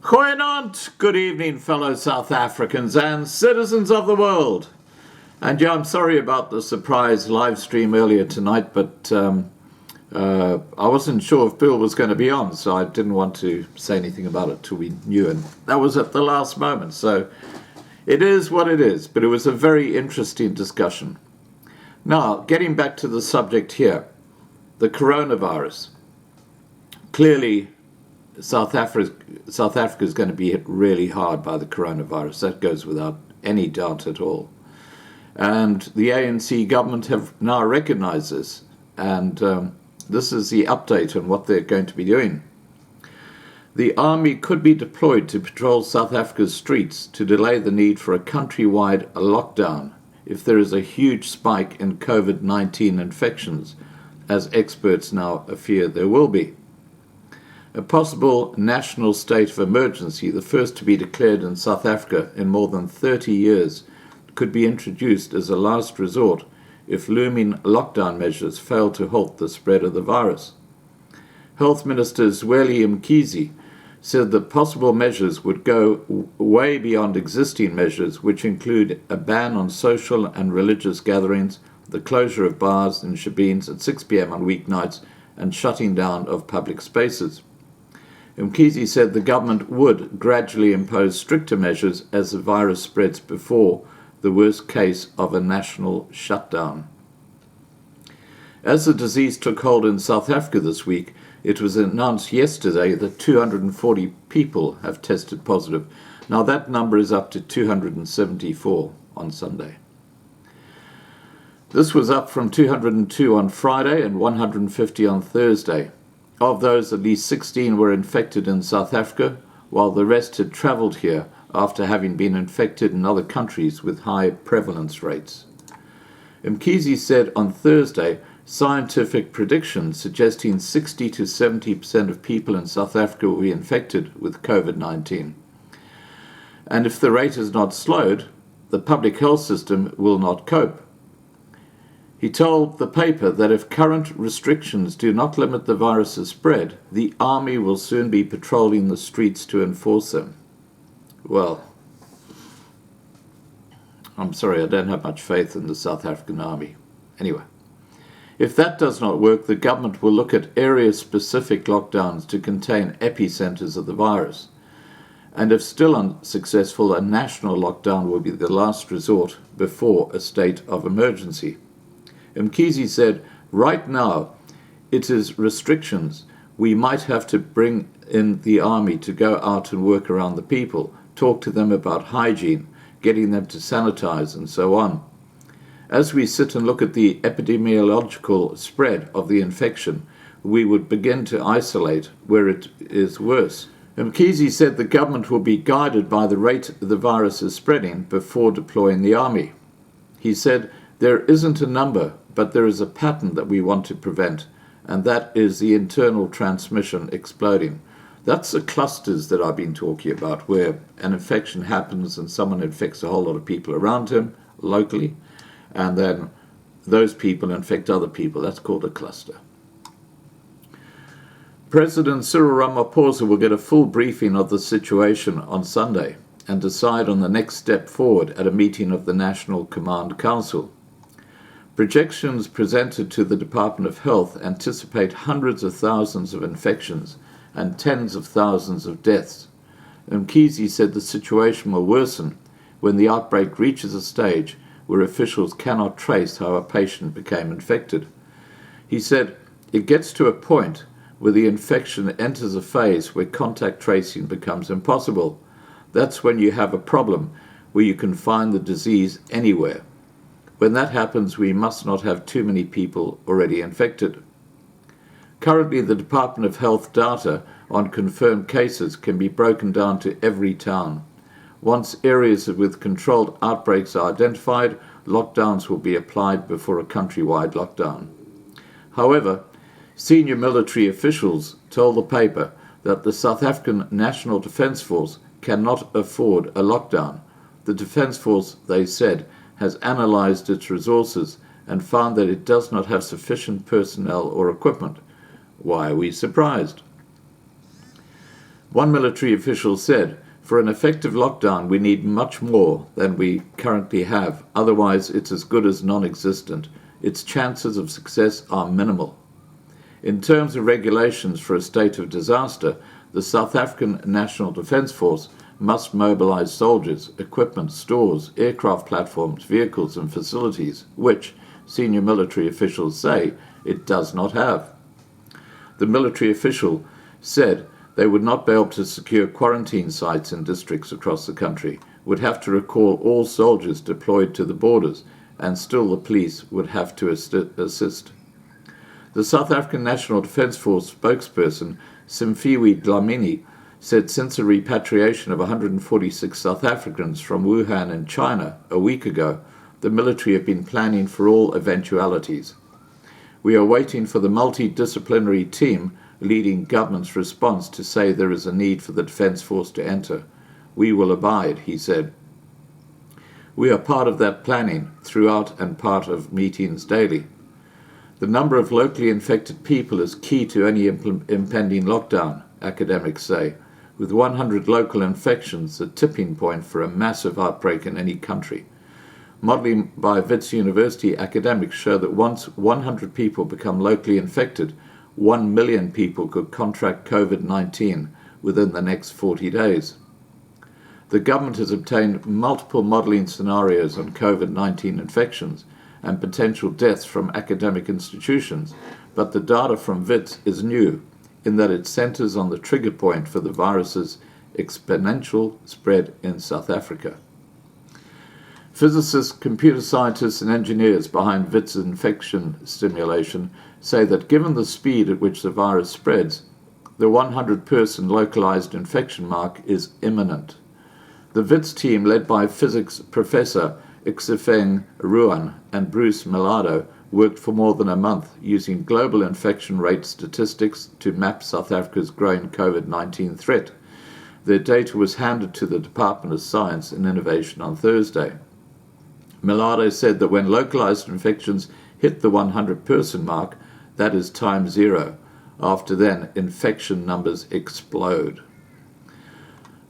Goeienaand, good evening, fellow South Africans and citizens of the world. And yeah, I'm sorry about the surprise live stream earlier tonight, but I wasn't sure if Bill was going to be on, so I didn't want to say anything about it till we knew, and that was at the last moment. So it is what it is, but it was a very interesting discussion. Now, getting back to the subject here, the coronavirus. Clearly, South Africa is going to be hit really hard by the coronavirus. That goes without any doubt at all. And the ANC government have now recognized this, and this is the update on what they're going to be doing. The army could be deployed to patrol South Africa's streets to delay the need for a countrywide lockdown if there is a huge spike in COVID-19 infections, as experts now fear there will be. A possible national state of emergency, the first to be declared in South Africa in more than 30 years, could be introduced as a last resort if looming lockdown measures fail to halt the spread of the virus. Health Minister Zweli Mkhize said that possible measures would go way beyond existing measures, which include a ban on social and religious gatherings, the closure of bars and shebeens at 6 p.m. on weeknights, and shutting down of public spaces. Mkhize said the government would gradually impose stricter measures as the virus spreads before the worst case of a national shutdown. As the disease took hold in South Africa this week, it was announced yesterday that 240 people have tested positive. Now that number is up to 274 on Sunday. This was up from 202 on Friday and 150 on Thursday. Of those, at least 16 were infected in South Africa, while the rest had travelled here after having been infected in other countries with high prevalence rates. Mkhize said on Thursday scientific predictions suggesting 60 to 70% of people in South Africa will be infected with COVID-19. And if the rate is not slowed, the public health system will not cope. He told the paper that if current restrictions do not limit the virus's spread, the army will soon be patrolling the streets to enforce them. Well, I'm sorry, I don't have much faith in the South African army. Anyway, if that does not work, the government will look at area-specific lockdowns to contain epicenters of the virus. And if still unsuccessful, a national lockdown will be the last resort before a state of emergency. Mkhize said, right now, it is restrictions. We might have to bring in the army to go out and work around the people, talk to them about hygiene, getting them to sanitize, and so on. As we sit and look at the epidemiological spread of the infection, we would begin to isolate where it is worse. Mkhize said the government will be guided by the rate the virus is spreading before deploying the army. He said, there isn't a number, but there is a pattern that we want to prevent, and that is the internal transmission exploding. That's the clusters that I've been talking about, where an infection happens and someone infects a whole lot of people around him locally, and then those people infect other people. That's called a cluster. President Cyril Ramaphosa will get a full briefing of the situation on Sunday and decide on the next step forward at a meeting of the National Command Council. Projections presented to the Department of Health anticipate hundreds of thousands of infections and tens of thousands of deaths. Mkhize said the situation will worsen when the outbreak reaches a stage where officials cannot trace how a patient became infected. He said, it gets to a point where the infection enters a phase where contact tracing becomes impossible. That's when you have a problem where you can find the disease anywhere. When that happens, we must not have too many people already infected. Currently, the Department of Health data on confirmed cases can be broken down to every town. Once areas with controlled outbreaks are identified, lockdowns will be applied before a countrywide lockdown. However, senior military officials told the paper that the South African National Defence Force cannot afford a lockdown. The Defence Force, they said, has analysed its resources and found that it does not have sufficient personnel or equipment. Why are we surprised? One military official said, "For an effective lockdown, we need much more than we currently have. Otherwise, it's as good as non-existent. Its chances of success are minimal." In terms of regulations for a state of disaster, the South African National Defence Force must mobilise soldiers, equipment, stores, aircraft platforms, vehicles and facilities, which, senior military officials say, it does not have. The military official said they would not be able to secure quarantine sites in districts across the country, would have to recall all soldiers deployed to the borders, and still the police would have to assist. The South African National Defence Force spokesperson, Simphiwe Dlamini, said since a repatriation of 146 South Africans from Wuhan in China a week ago, the military have been planning for all eventualities. "We are waiting for the multidisciplinary team leading government's response to say there is a need for the Defence Force to enter. We will abide," he said. "We are part of that planning throughout and part of meetings daily. The number of locally infected people is key to any impending lockdown," academics say, with 100 local infections the tipping point for a massive outbreak in any country. Modelling by Wits University academics show that once 100 people become locally infected, 1 million people could contract COVID-19 within the next 40 days. The government has obtained multiple modelling scenarios on COVID-19 infections and potential deaths from academic institutions, but the data from Wits is new in that it centres on the trigger point for the virus's exponential spread in South Africa. Physicists, computer scientists and engineers behind Wits infection stimulation say that given the speed at which the virus spreads, the 100-person localized infection mark is imminent. The Wits team, led by physics professor Ixifeng Ruan and Bruce Melado, worked for more than a month using global infection rate statistics to map South Africa's growing COVID-19 threat. Their data was handed to the Department of Science and Innovation on Thursday. Melado said that when localized infections hit the 100-person mark, that is time zero. After then, infection numbers explode.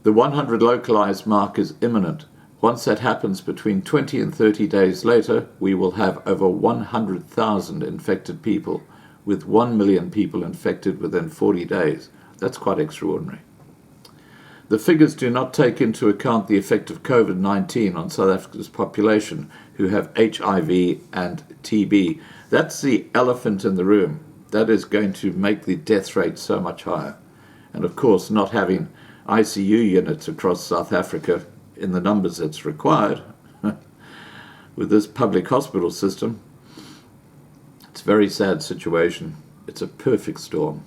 The 100 localized mark is imminent. Once that happens, between 20 and 30 days later, we will have over 100,000 infected people, with 1 million people infected within 40 days. That's quite extraordinary. The figures do not take into account the effect of COVID-19 on South Africa's population who have HIV and TB. That's the elephant in the room. That is going to make the death rate so much higher. And of course, not having ICU units across South Africa in the numbers that's required with this public hospital system, it's a very sad situation. It's a perfect storm.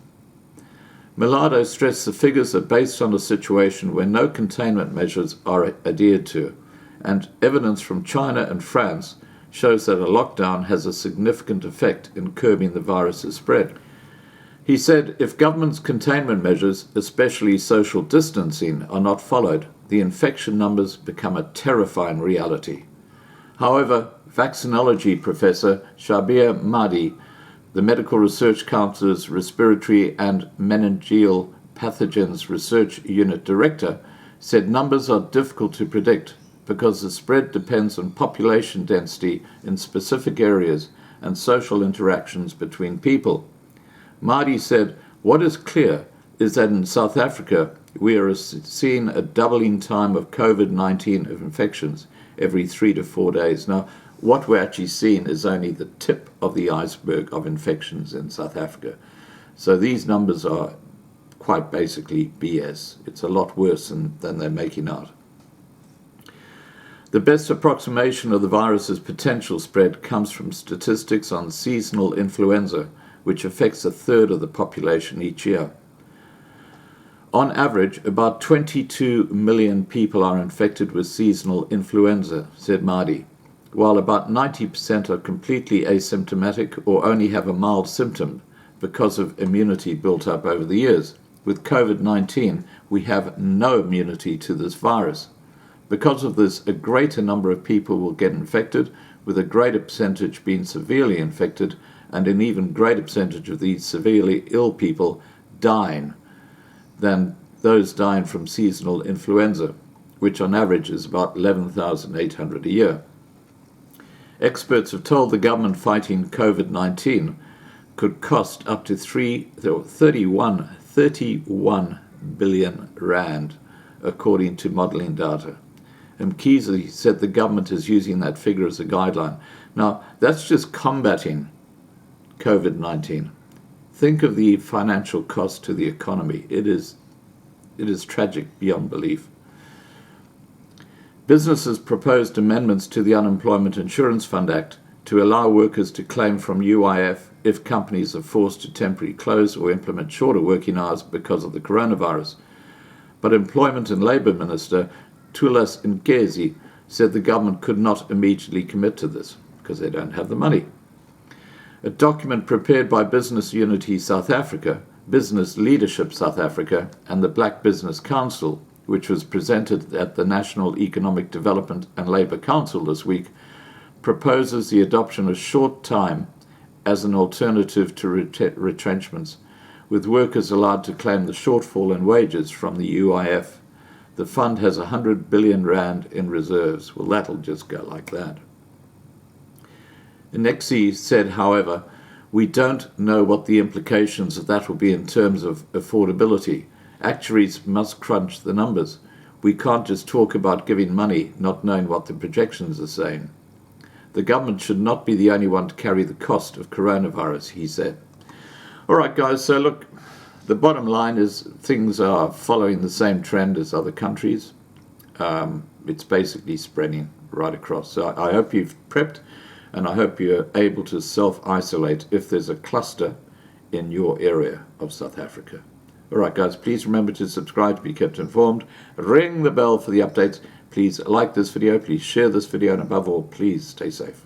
Melado stressed the figures are based on a situation where no containment measures are adhered to, and evidence from China and France shows that a lockdown has a significant effect in curbing the virus's spread. He said if government's containment measures, especially social distancing, are not followed, the infection numbers become a terrifying reality. However, vaccinology professor Shabir Mahdi, the Medical Research Council's Respiratory and Meningeal Pathogens Research Unit Director, said numbers are difficult to predict because the spread depends on population density in specific areas and social interactions between people. Mahdi said, "What is clear is that in South Africa, we are seeing a doubling time of COVID-19 infections every 3 to 4 days." Now, what we're actually seeing is only the tip of the iceberg of infections in South Africa. So these numbers are quite basically BS. It's a lot worse than they're making out. The best approximation of the virus's potential spread comes from statistics on seasonal influenza, which affects a third of the population each year. On average, about 22 million people are infected with seasonal influenza, said Mahdi, while about 90% are completely asymptomatic or only have a mild symptom because of immunity built up over the years. With COVID-19, we have no immunity to this virus. Because of this, a greater number of people will get infected, with a greater percentage being severely infected, and an even greater percentage of these severely ill people dying than those dying from seasonal influenza, which on average is about 11,800 a year. Experts have told the government fighting COVID-19 could cost up to 31 billion rand, according to modelling data. Mkhize said the government is using that figure as a guideline. Now, that's just combating COVID-19. Think of the financial cost to the economy. It is tragic beyond belief. Businesses proposed amendments to the Unemployment Insurance Fund Act to allow workers to claim from UIF if companies are forced to temporarily close or implement shorter working hours because of the coronavirus. But Employment and Labour Minister Thulas Ngesi said the government could not immediately commit to this because they don't have the money. A document prepared by Business Unity South Africa, Business Leadership South Africa, and the Black Business Council, which was presented at the National Economic Development and Labour Council this week, proposes the adoption of short time as an alternative to retrenchments, with workers allowed to claim the shortfall in wages from the UIF. The fund has 100 billion rand in reserves. Well, that'll just go like that. Ngesi said, however, we don't know what the implications of that will be in terms of affordability. Actuaries must crunch the numbers. We can't just talk about giving money, not knowing what the projections are saying. The government should not be the only one to carry the cost of coronavirus, he said. All right, guys, so look, the bottom line is things are following the same trend as other countries. It's basically spreading right across. So I hope you've prepped, and I hope you're able to self-isolate if there's a cluster in your area of South Africa. All right, guys, please remember to subscribe to be kept informed. Ring the bell for the updates. Please like this video. Please share this video. And above all, please stay safe.